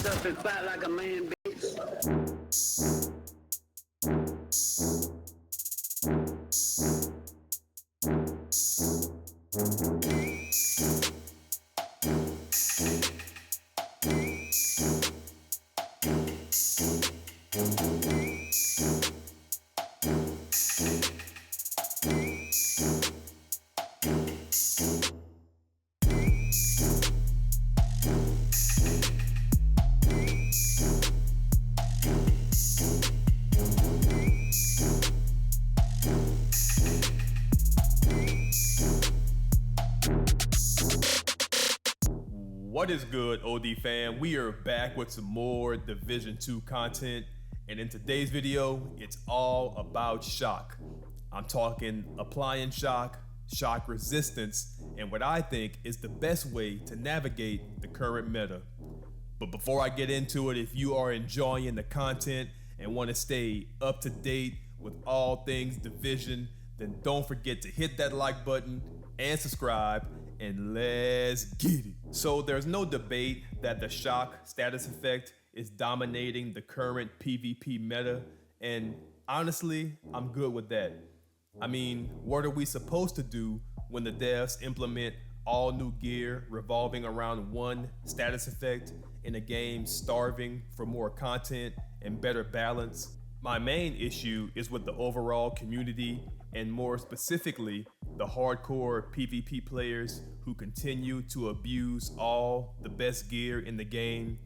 tough and fat like a man, bitch. What is good, OD fam? We are back with some more Division 2 content, and in today's video, it's all about shock. I'm talking applying shock, shock resistance, and what I think is the best way to navigate the current meta. But before I get into it, if you are enjoying the content and want to stay up to date with all things Division, then don't forget to hit that like button and subscribe, and let's get it. So there's no debate that the shock status effect is dominating the current PvP meta, and honestly, I'm good with that. I mean, what are we supposed to do when the devs implement all new gear revolving around one status effect in a game starving for more content and better balance? My main issue is with the overall community, and more specifically, the hardcore PvP players who continue to abuse all the best gear in the game.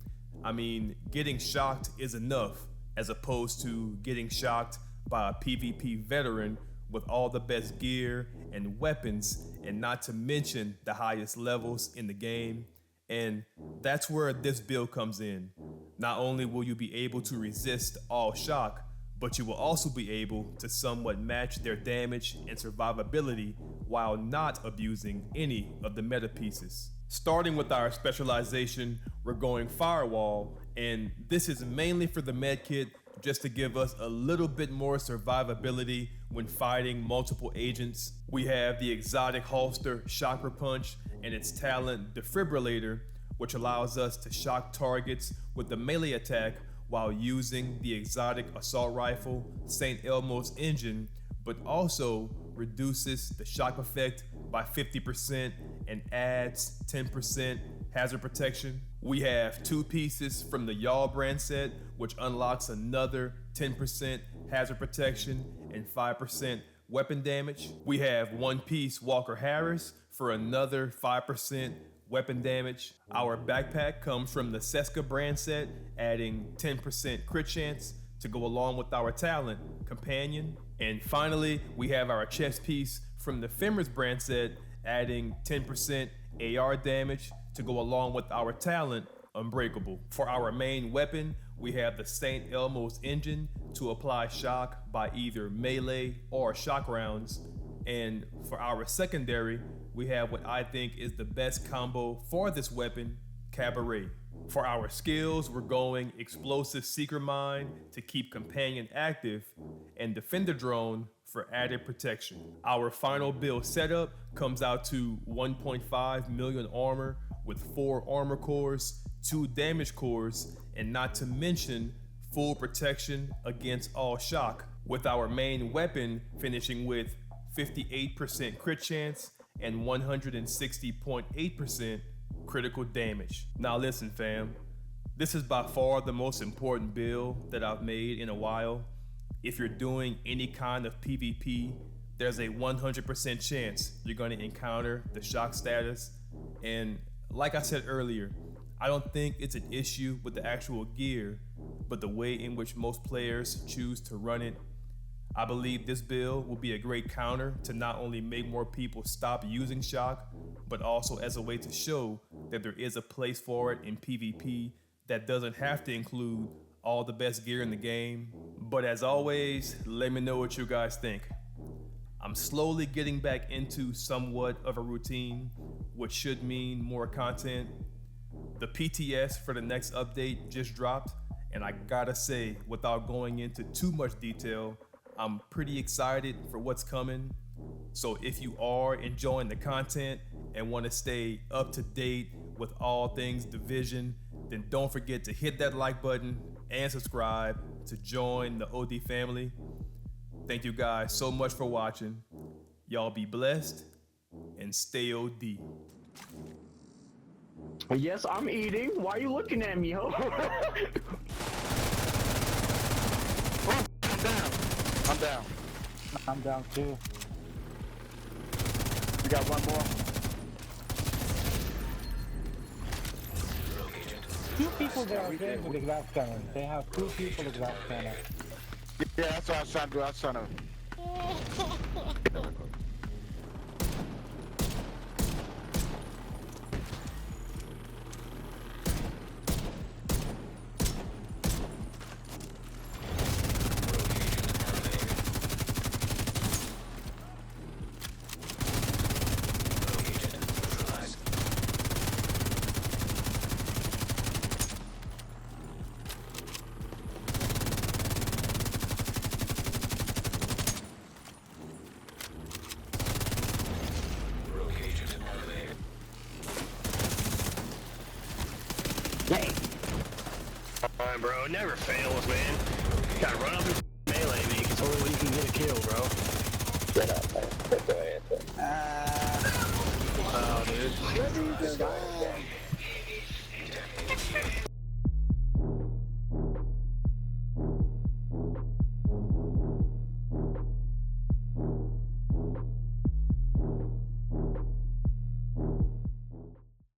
I mean, getting shocked is enough, as opposed to getting shocked by a PvP veteran with all the best gear and weapons, and not to mention the highest levels in the game. And that's where this build comes in. Not only will you be able to resist all shock, but you will also be able to somewhat match their damage and survivability while not abusing any of the meta pieces. Starting with our specialization, we're going Firewall, and this is mainly for the medkit just to give us a little bit more survivability when fighting multiple agents. We have the exotic holster Chakra Punch and its talent Defibrillator, which allows us to shock targets with the melee attack while using the exotic assault rifle St. Elmo's engine, but also reduces the shock effect by 50% and adds 10% hazard protection. We have two pieces from the Y'all brand set, which unlocks another 10% hazard protection and 5% weapon damage. We have one piece Walker Harris for another 5% weapon damage. Our backpack comes from the Seska brand set, adding 10% crit chance to go along with our talent, Companion. And finally, we have our chest piece from the Femmers brand set, adding 10% AR damage to go along with our talent, Unbreakable. For our main weapon, we have the St. Elmo's engine to apply shock by either melee or shock rounds. And for our secondary, we have what I think is the best combo for this weapon, Cabaret. For our skills, we're going Explosive Seeker Mine to keep Companion active, and Defender Drone for added protection. Our final build setup comes out to 1.5 million armor with 4 armor cores, 2 damage cores, and not to mention full protection against all shock, with our main weapon finishing with 58% crit chance and 160.8% critical damage. Now listen fam, this is by far the most important build that I've made in a while. If you're doing any kind of PvP, there's a 100% chance you're going to encounter the shock status. And like I said earlier, I don't think it's an issue with the actual gear, but the way in which most players choose to run it. I believe this build will be a great counter to not only make more people stop using shock, but also as a way to show that there is a place for it in PvP that doesn't have to include all the best gear in the game. But as always, let me know what you guys think. I'm slowly getting back into somewhat of a routine, which should mean more content. The PTS for the next update just dropped, and I gotta say, without going into too much detail, I'm pretty excited for what's coming. So if you are enjoying the content and want to stay up to date with all things Division, then don't forget to hit that like button and subscribe to join the OD family. Thank you guys so much for watching. Y'all be blessed and stay OD. Yes, I'm eating. Why are you looking at me, ho? Oh, I'm down. I'm down. I'm down too. We got one more. Two people there are there with the glass cannon. They have two people with glass cannon. Yeah, that's what I was trying to do. I was trying to. Come on, bro. It never fails, man. Gotta run up and melee me, because only when you can get a kill, bro. Shut up, man. That's the answer. Oh, dude.